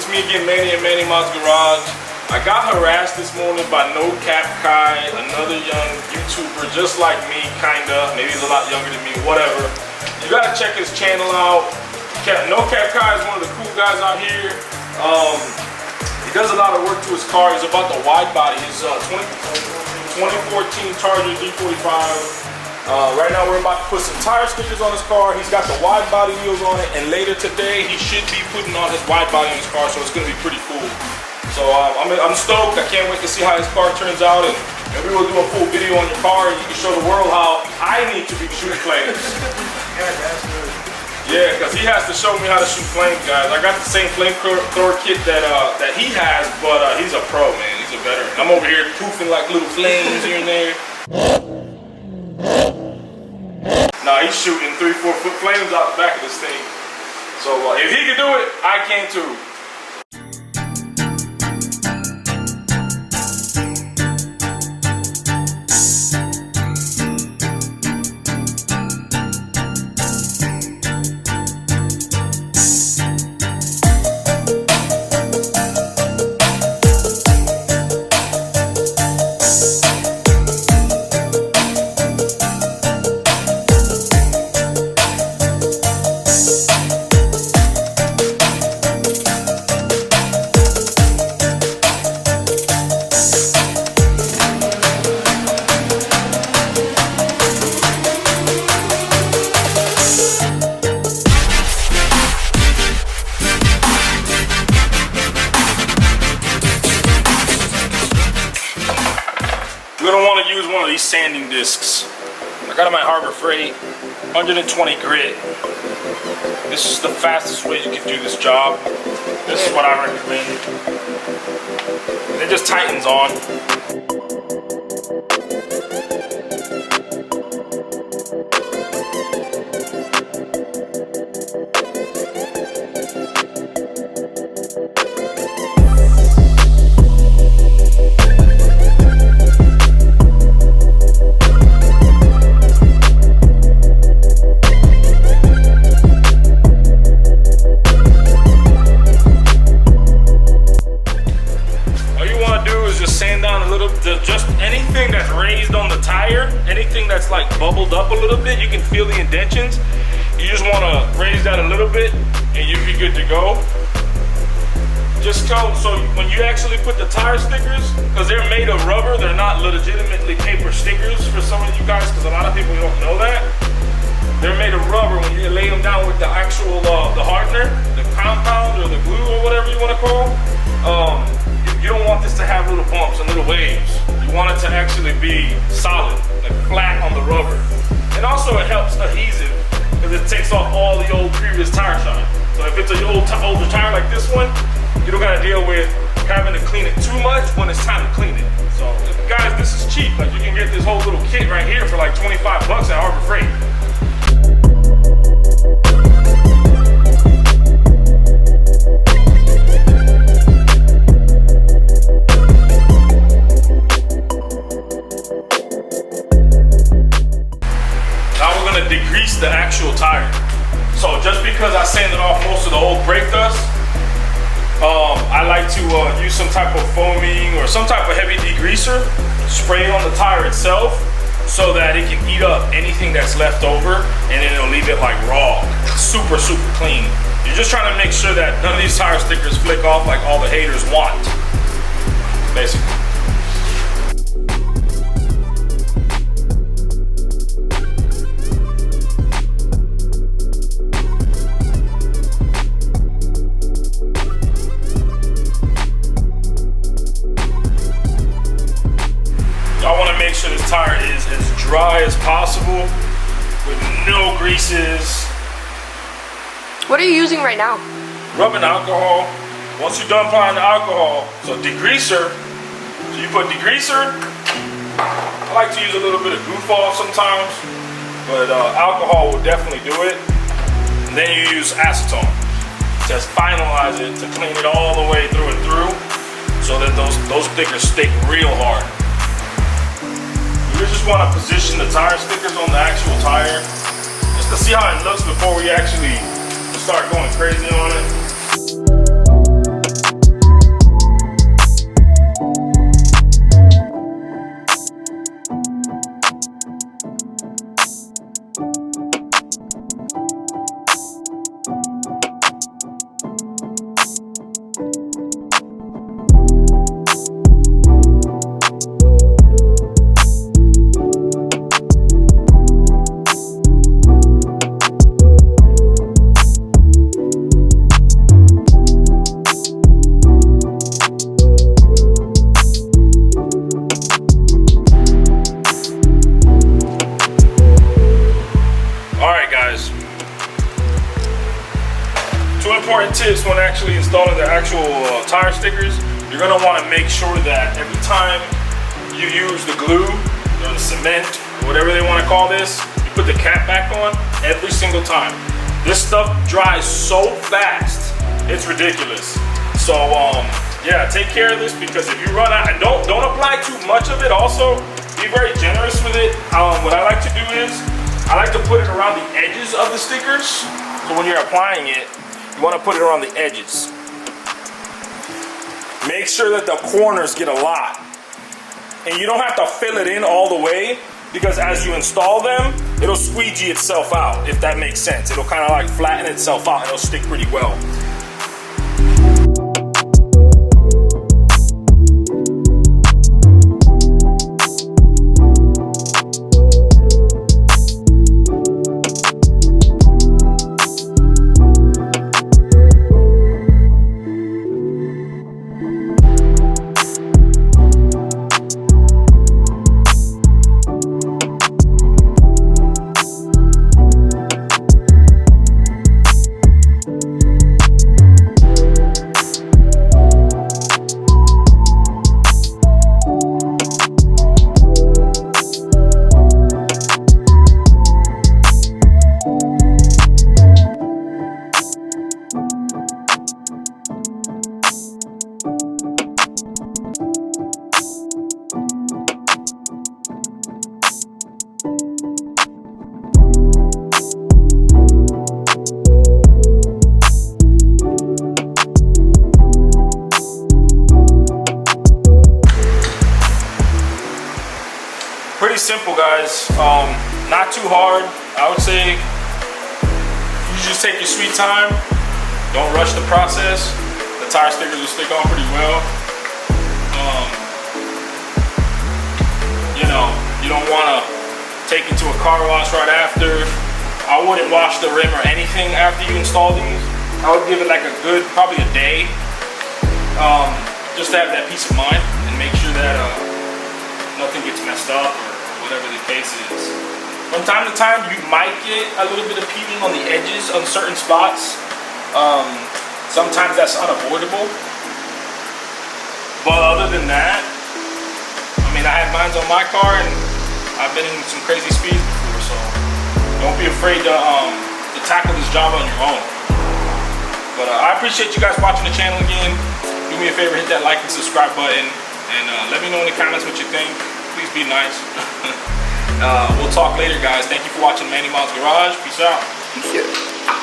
it's me again, Manny and Manny Mods Garage. I got harassed this morning by No Cap Kai, another young YouTuber just like me, kinda. Maybe he's a lot younger than me, whatever. You gotta check his channel out. No Cap Kai is one of the cool guys out here. He does a lot of work to his car. He's about the wide body. His 2014 Charger D45. Right now we're about to put some tire stickers on his car. He's got the wide body wheels on it, and later today he should be putting on his wide body on his car, so it's gonna be pretty cool. So I'm stoked. I can't wait to see how his car turns out, and maybe we'll do a full video on your car and you can show the world how I need to be shooting flames. Yeah, because he has to show me how to shoot flames, guys. I got the same flamethrower kit that he has, but he's a pro, man. He's a veteran. I'm over here poofing like little flames here and there. Nah, he's shooting 3-4 foot flames out the back of this thing. So if he can do it, I can too. You're gonna want to use one of these sanding discs. I got them at Harbor Freight, 120 grit. This is the fastest way you can do this job. This is what I recommend. And it just tightens on. Just anything that's raised on the tire, anything that's like bubbled up a little bit, you can feel the indentions. You just want to raise that a little bit and you'll be good to go. Just so when you actually put the tire stickers, because they're made of rubber, they're not legitimately paper stickers for some of you guys, because a lot of people don't know that. They're made of rubber. When you lay them down with the actual the hardener, the compound or the glue or whatever you want to call, you don't want this to have little bumps and little waves. You want it to actually be solid, like flat on the rubber. And also it helps adhesive because it takes off all the old previous tire shine. So if it's an older tire like this one, you don't gotta deal with having to clean it too much when it's time to clean it. So guys, this is cheap. Like you can get this whole little kit right here for like 25 bucks at Harbor Freight. Degrease the actual tire. So just because I sanded off most of the old brake dust, I like to use some type of foaming or some type of heavy degreaser, spray it on the tire itself so that it can eat up anything that's left over and then it'll leave it like raw, super clean. You're just trying to make sure that none of these tire stickers flick off like all the haters want, basically. Make sure this tire is as dry as possible with no greases. What are you using right now? Rubbing alcohol. Once you're done applying the alcohol, so degreaser. So you put degreaser. I like to use a little bit of goof off sometimes, but alcohol will definitely do it. And then you use acetone to finalize it, to clean it all the way through and through, so that those stickers stick real hard. We just want to position the tire stickers on the actual tire just to see how it looks before we actually start going crazy on it. 2 important tips when actually installing the actual tire stickers. You're gonna wanna make sure that every time you use the glue or the cement, or whatever they wanna call this, you put the cap back on every single time. This stuff dries so fast, it's ridiculous. So yeah, take care of this, because if you run out, and don't apply too much of it also. Be very generous with it. What I like to do is, I like to put it around the edges of the stickers. So when you're applying it, you wanna put it around the edges. Make sure that the corners get a lot. And you don't have to fill it in all the way, because as you install them, it'll squeegee itself out, if that makes sense. It'll kind of like flatten itself out and it'll stick pretty well. Pretty simple, guys. Not too hard. I would say you just take your sweet time. Don't rush the process. The tire stickers will stick on pretty well. You know, you don't want to take it to a car wash right after. I wouldn't wash the rim or anything after you install these. I would give it like a good, probably a day, just to have that peace of mind and make sure that nothing gets messed up or whatever the case is. From time to time, you might get a little bit of peeling on the edges on certain spots. Sometimes that's unavoidable. But other than that, I mean, I had mines on my car and I've been in some crazy speeds before, so don't be afraid to tackle this job on your own. But I appreciate you guys watching the channel again. Do me a favor, hit that like and subscribe button, and let me know in the comments what you think. Please be nice. We'll talk later, guys. Thank you for watching Manny Miles Garage. Peace out. Peace out.